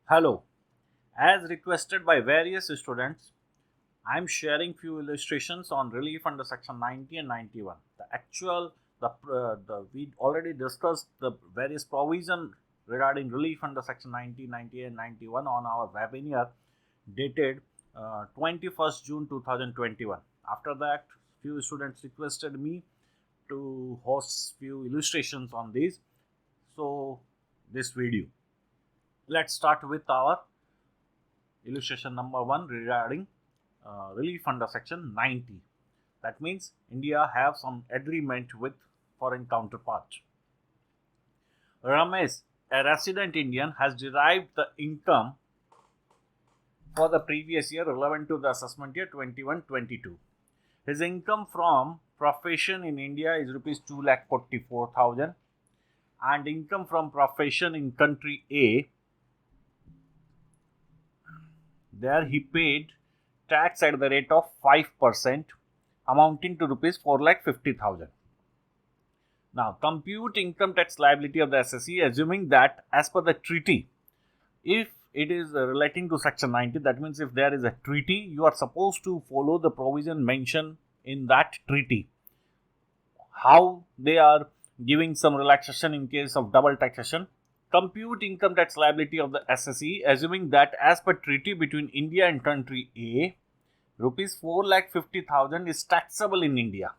Hello. As requested by various students, I am sharing few illustrations on relief under section 90 and 91. The we already discussed the various provision regarding relief under section 90, 90 and 91 on our webinar dated 21st June 2021. After that, few students requested me to host few illustrations on these. So this video. Let's start with our illustration number 1 regarding relief under section 90. That means India have some agreement with foreign counterpart. Ramesh, a resident Indian, has derived the income for the previous year relevant to the assessment year 21-22. His income from profession in India is rupees 2,44,000 and income from profession in country A, there he paid tax at the rate of 5% amounting to rupees 4,50,000. Now compute income tax liability of the SSE assuming that as per the treaty, if it is relating to section 90, that means if there is a treaty, you are supposed to follow the provision mentioned in that treaty. How they are giving some relaxation in case of double taxation. Compute income tax liability of the SSE assuming that as per treaty between India and country A, rupees 4,50,000 is taxable in India.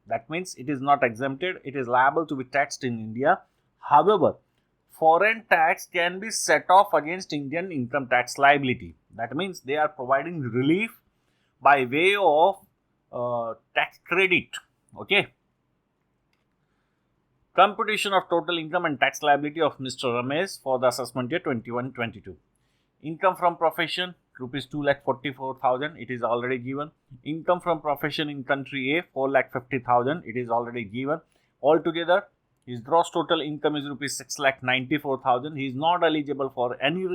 That means it is not exempted, it is liable to be taxed in India. However, foreign tax can be set off against Indian income tax liability. That means they are providing relief by way of tax credit. Okay. Computation of total income and tax liability of Mr. Ramesh for the assessment year 21-22. Income from profession, rupees 2,44,000, it is already given. Income from profession in country A, 4,50,000, it is already given. Altogether, his gross total income is rupees 6,94,000. He is not eligible for any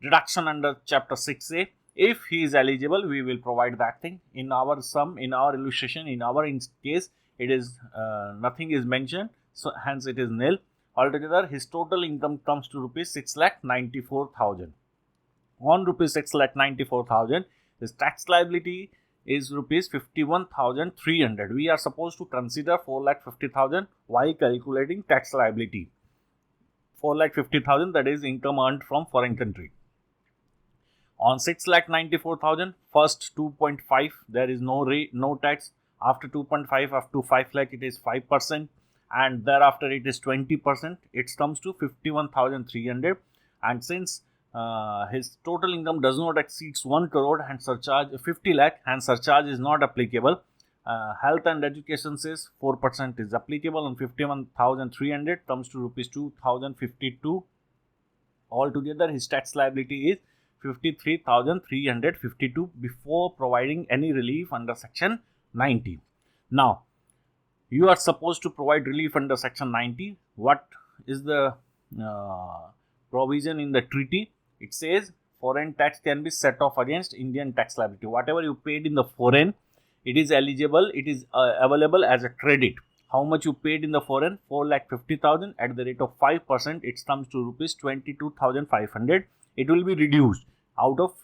reduction under chapter 6A. If he is eligible, we will provide that thing. In our sum, in our illustration, in our case, it is nothing is mentioned. So hence it is nil. Altogether, his total income comes to rupees 6,94,000. On rupees 6,94,000, his tax liability is rupees 51,300. We are supposed to consider 4,50,000 while calculating tax liability. 4,50,000, that is income earned from foreign country. On 6,94,000, first 2.5, there is no rate, no tax. After 2.5 up to 5 lakh, it is 5%. And thereafter it is 20%, it comes to 51,300. And since his total income does not exceed 1 crore and surcharge 50 lakh and surcharge is not applicable, health and education says 4% is applicable, and 51,300 comes to rupees 2,052. Altogether his tax liability is 53,352 before providing any relief under section 90. Now you are supposed to provide relief under section 90. What is the provision in the treaty? It says foreign tax can be set off against Indian tax liability. Whatever you paid in the foreign, it is eligible, it is available as a credit. How much you paid in the foreign? 4,50,000 at the rate of 5%, it comes to rupees 22,500. It will be reduced out of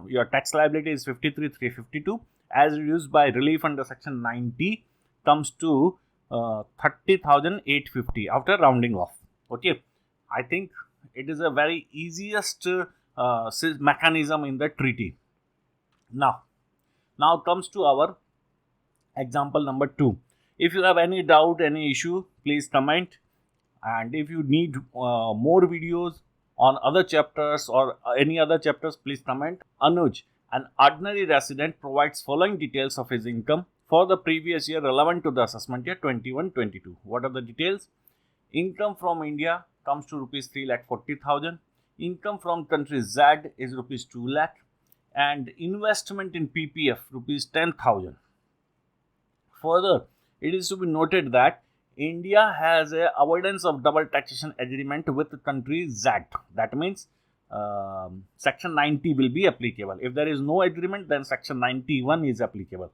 your tax liability is 53,352 as reduced by relief under section 90 comes to 30,850 after rounding off. Okay, I think it is a very easiest mechanism in the treaty. Now comes to our example number 2. If you have any doubt, any issue, please comment. And if you need more videos on other chapters or any other chapters, please comment. Anuj, an ordinary resident, provides following details of his income for the previous year relevant to the assessment year 21-22. What are the details? Income from India comes to rupees 3,40,000. Income from country Z is rupees 2 lakh. And investment in PPF rupees 10,000. Further, it is to be noted that India has a avoidance of double taxation agreement with country Z. That means section 90 will be applicable. If there is no agreement, then section 91 is applicable.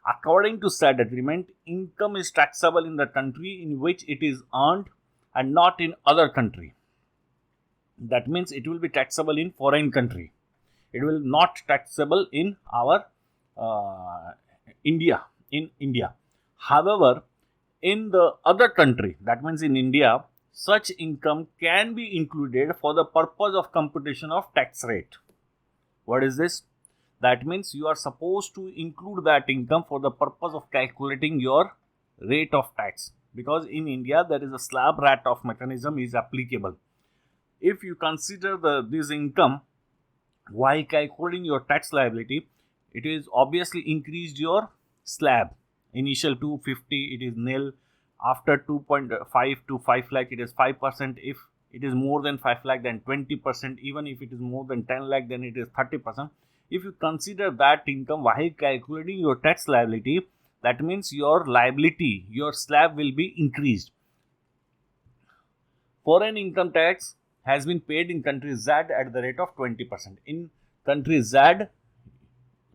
According to said agreement, income is taxable in the country in which it is earned and not in other country. That means it will be taxable in foreign country. It will not taxable in our uh, India. In India, however, in the other country, that means in India, such income can be included for the purpose of computation of tax rate. What is this? That means you are supposed to include that income for the purpose of calculating your rate of tax, because in India there is a slab rate of mechanism is applicable. If you consider this income while calculating your tax liability, it is obviously increased your slab. Initial 250 it is nil, after 2.5 to 5 lakh it is 5%, if it is more than 5 lakh then 20%, even if it is more than 10 lakh then it is 30%. If you consider that income while calculating your tax liability, that means your liability, your slab will be increased. Foreign income tax has been paid in country Z at the rate of 20%. In country Z,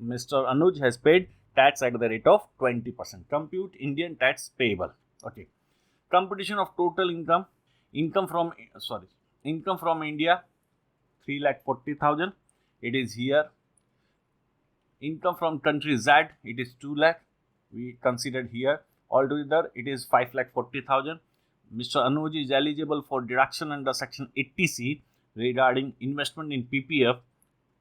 Mr. Anuj has paid tax at the rate of 20%. Compute Indian tax payable. Okay. Computation of total income. Income from India 3,40,000. It is here. Income from country Z, it is 2 lakh. We considered here. Altogether, it is 5,40,000. Mr. Anuj is eligible for deduction under section 80C regarding investment in PPF.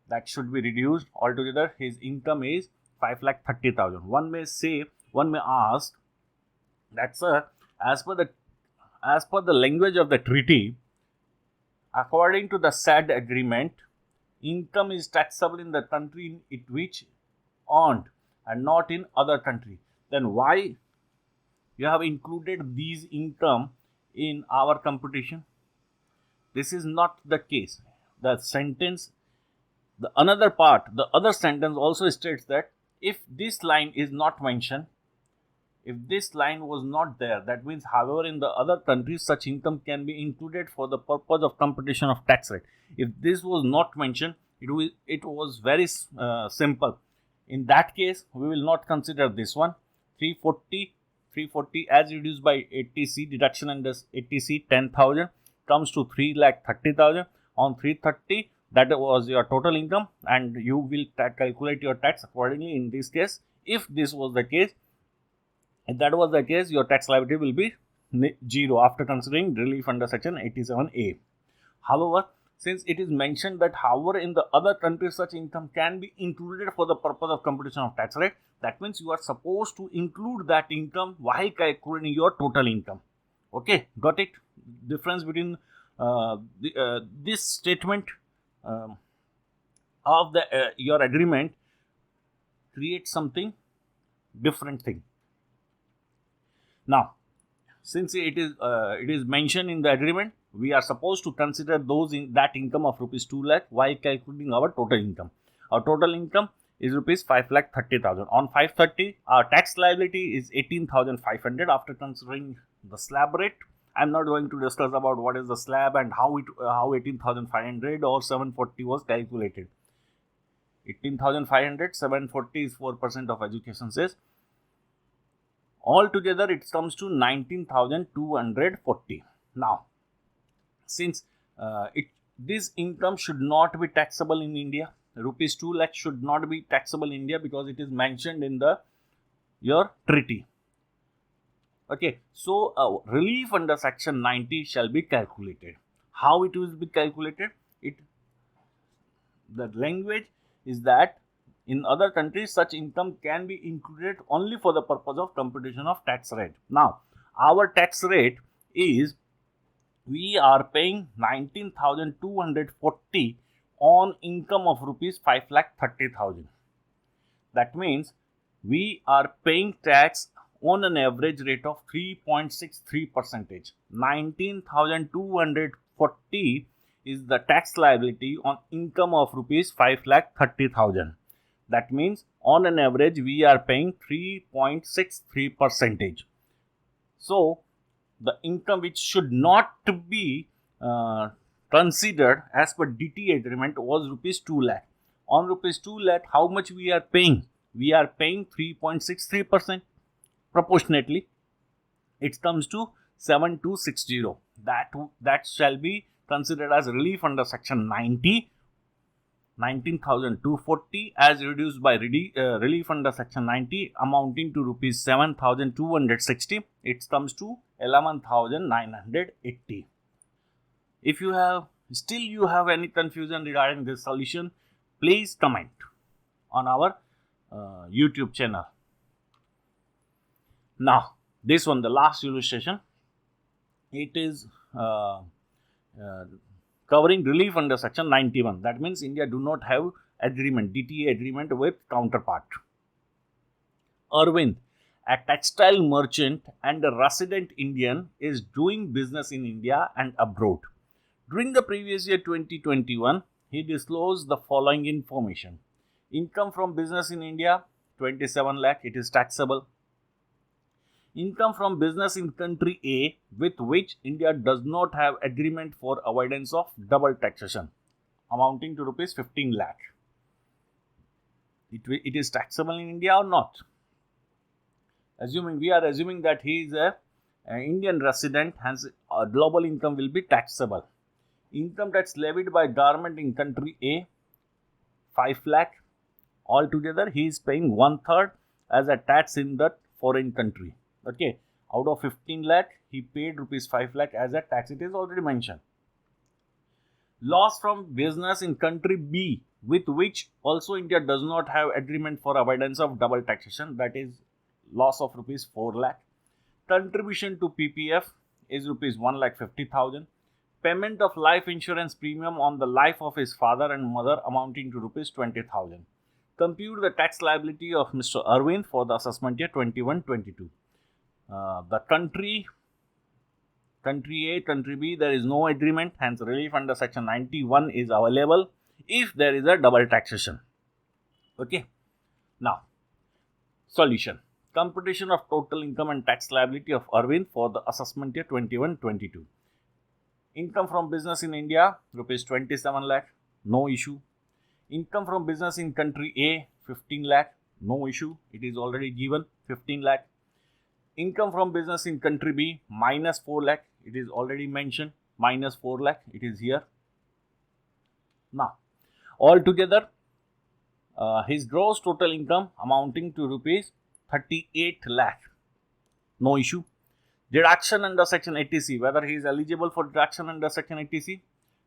That should be reduced. Altogether, his income is 5,30,000. One may ask that, sir, as per the language of the treaty, according to the said agreement, income is taxable in the country in it which earned and not in other country. Then why you have included these income in our computation? This is not the case. The other sentence also states that if this line is not mentioned, if this line was not there, that means, however, in the other countries, such income can be included for the purpose of computation of tax rate. If this was not mentioned, it was very simple. In that case, we will not consider this one. 340 as reduced by 80C, deduction under 80C 10,000 comes to 3,30,000. On 330, that was your total income, and you will calculate your tax accordingly. In this case, if that was the case, your tax liability will be 0 after considering relief under section 87A. However, since it is mentioned that, however, in the other countries such income can be included for the purpose of computation of tax rate, that means you are supposed to include that income while calculating your total income. Okay, got it? Difference between this statement of your agreement creates something different thing. Now, since it is mentioned in the agreement, we are supposed to consider that income of rupees 2 lakh while calculating our total income. Our total income is rupees 5,30,000. On 530, our tax liability is 18,500 after considering the slab rate. I am not going to discuss about what is the slab and how 18,500 or 740 was calculated. 18,500, 740 is 4% of education cess. Altogether, it comes to 19,240. Now, since this income should not be taxable in India, rupees 2 lakh should not be taxable in India because it is mentioned in your treaty. Okay, so relief under section 90 shall be calculated. How it will be calculated? The language is that in other countries, such income can be included only for the purpose of computation of tax rate. Now, our tax rate is, we are paying 19,240 on income of rupees 5,30,000. That means we are paying tax on an average rate of 3.63%. 19,240 is the tax liability on income of rupees 5,30,000. That means on an average we are paying 3.63%. So the income which should not be considered as per DT agreement was rupees 2 lakh. On rupees 2 lakh, how much we are paying? We are paying 3.63%. Proportionately, it comes to 7,260. That shall be considered as relief under section 90, 19,240 as reduced by relief under section 90 amounting to rupees 7,260. It comes to 11,980. If you have any confusion regarding this solution, please comment on our YouTube channel. Now, this one, the last illustration, it is covering relief under section 91. That means India do not have agreement, DTA agreement with counterpart. Arvind, a textile merchant and a resident Indian, is doing business in India and abroad. During the previous year 2021, he disclosed the following information. Income from business in India, 27 lakh, it is taxable. Income from business in country A with which India does not have agreement for avoidance of double taxation, amounting to rupees 15 lakh. It is taxable in India or not? We are assuming that he is an Indian resident, hence global income will be taxable. Income tax levied by government in country A, 5 lakh. Altogether, he is paying 1/3 as a tax in that foreign country. Okay, out of 15 lakh, he paid rupees 5 lakh as a tax. It is already mentioned. Loss from business in country B, with which also India does not have agreement for avoidance of double taxation, that is loss of rupees 4 lakh. Contribution to PPF is rupees 1,50,000. Payment of life insurance premium on the life of his father and mother amounting to rupees 20,000. Compute the tax liability of Mr. Arvind for the assessment year 21-22. The country A, country B, there is no agreement, hence relief under section 91 is available if there is a double taxation. Okay. Now, solution. Computation of total income and tax liability of Arvind for the assessment year 21-22. Income from business in India, rupees 27 lakh, no issue. Income from business in country A, 15 lakh, no issue. It is already given, 15 lakh. Income from business in country B, minus 4 lakh. It is already mentioned, minus 4 lakh. It is here. Now, altogether, his gross total income amounting to rupees 38 lakh. No issue. Deduction under section 80C, whether he is eligible for deduction under section 80C.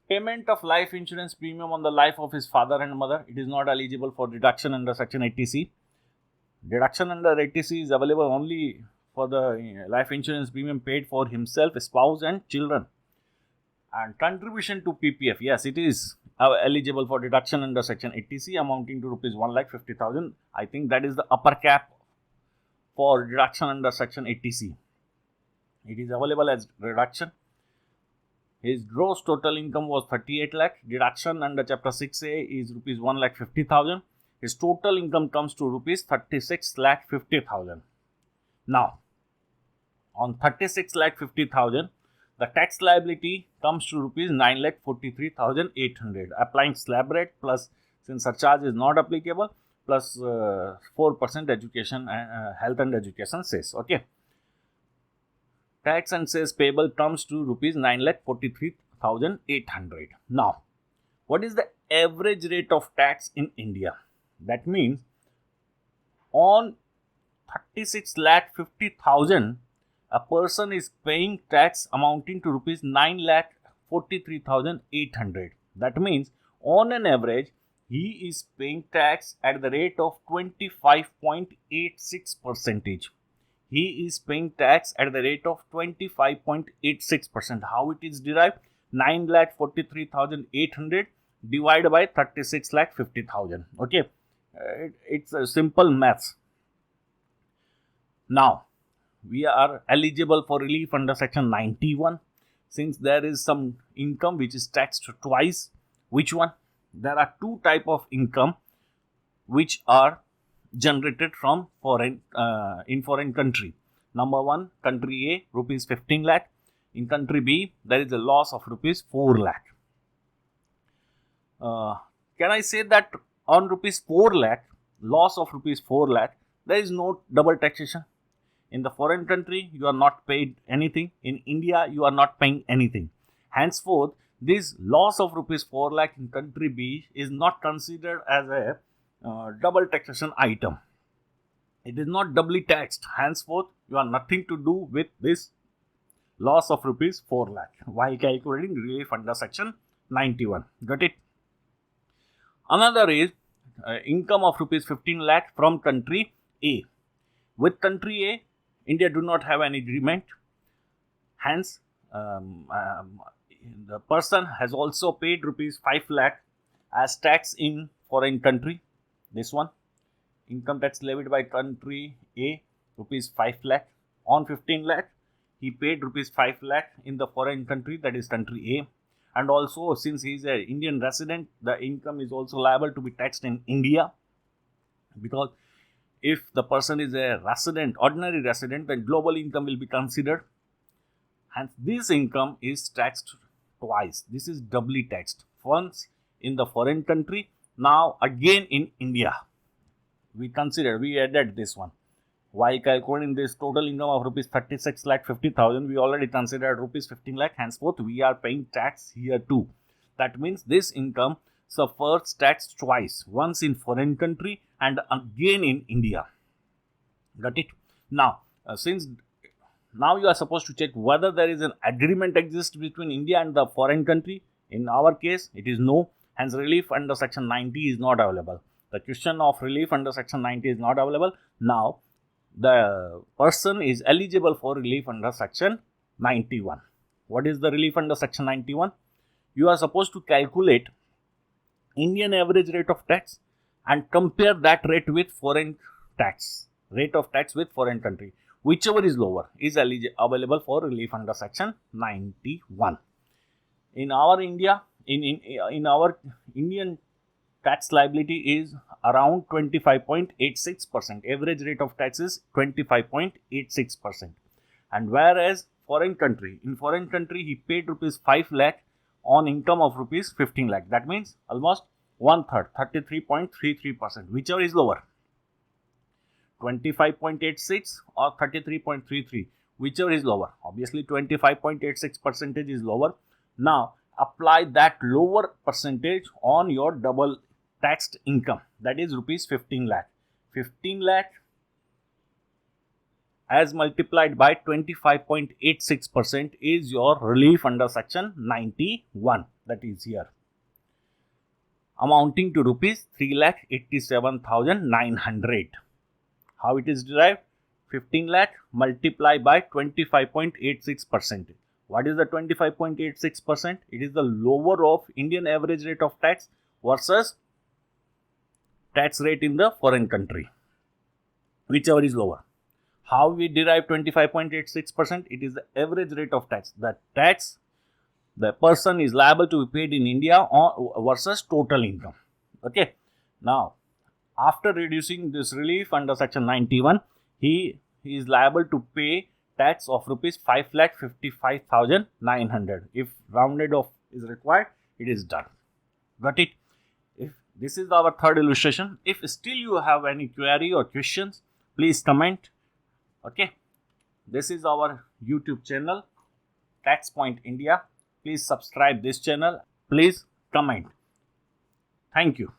Payment of life insurance premium on the life of his father and mother. It is not eligible for deduction under section 80C. Deduction under 80C is available only for the life insurance premium paid for himself, spouse and children. And contribution to PPF, yes, it is eligible for deduction under section 80C amounting to rupees 1,50,000. I think that is the upper cap for deduction under section 80C. It is available as reduction. His gross total income was 38 lakh. Deduction under chapter 6A is rupees 1,50,000. His total income comes to rupees 36,50,000. Now, on 36,50,000, the tax liability comes to rupees 9,43,800. Applying slab rate plus, since surcharge is not applicable, plus 4% education, health and education cess. Okay. Tax and cess payable comes to rupees 9,43,800. Now, what is the average rate of tax in India? That means on 36,50,000, a person is paying tax amounting to rupees 9,43,800. That means on an average, he is paying tax at the rate of 25.86%. He is paying tax at the rate of 25.86%. How it is derived? 9,43,800 divided by 36,50,000. Okay, it's a simple maths. Now, we are eligible for relief under section 91 since there is some income which is taxed twice. Which one? There are two type of income which are generated from foreign country. Number one, country A, rupees 15 lakh. In country B, there is a loss of rupees 4 lakh. Can I say that on rupees 4 lakh, loss of rupees 4 lakh, there is no double taxation? In the foreign country, you are not paid anything. In India, you are not paying anything. Henceforth, this loss of rupees 4 lakh in country B is not considered as a double taxation item. It is not doubly taxed. Henceforth, you have nothing to do with this loss of rupees 4 lakh while calculating relief under section 91. Got it? Another is income of rupees 15 lakh from country A. With country A, India do not have any agreement. Hence, the person has also paid rupees 5 lakh as tax in foreign country. This one, income tax levied by country A, rupees 5 lakh. On 15 lakh, he paid rupees 5 lakh in the foreign country, that is country A. And also, since he is an Indian resident, the income is also liable to be taxed in India. Because if the person is a resident, ordinary resident, then global income will be considered. Hence, this income is taxed twice. This is doubly taxed. Once in the foreign country, now again in India. We added this one. While calculating this total income of rupees 36 lakh 50,000, we already considered rupees 15 lakh. Henceforth, we are paying tax here too. That means this income suffers tax twice, once in foreign country and again in India. Got it? Now, since now you are supposed to check whether there is an agreement exists between India and the foreign country. In our case, it is no. Hence, relief under section 90 is not available. The question of relief under section 90 is not available. Now, the person is eligible for relief under section 91. What is the relief under section 91? You are supposed to calculate Indian average rate of tax and compare that rate with foreign tax, rate of tax with foreign country. Whichever is lower is available for relief under section 91. In our India, in our Indian tax liability is around 25.86%. Average rate of tax is 25.86%. And whereas in foreign country, he paid rupees 5 lakh on income of rupees 15 lakh. That means almost one third, 33.33%. Whichever is lower, 25.86 or 33.33, whichever is lower. Obviously, 25.86% is lower. Now, apply that lower percentage on your double taxed income, that is rupees 15 lakh. 15 lakh as multiplied by 25.86% is your relief under section 91, that is here, amounting to rupees 3,87,900. How it is derived? 15 lakh multiplied by 25.86%. What is the 25.86%? It is the lower of Indian average rate of tax versus tax rate in the foreign country, whichever is lower. How we derive 25.86%? It is the average rate of tax. The tax the person is liable to be paid in India versus total income. Okay. Now, after reducing this relief under section 91, he is liable to pay tax of rupees 5,55,900. If rounded off is required, it is done. Got it? If this is our third illustration. If still you have any query or questions, please comment. Okay. This is our YouTube channel, Tax Point India. Please subscribe this channel. Please comment. Thank you.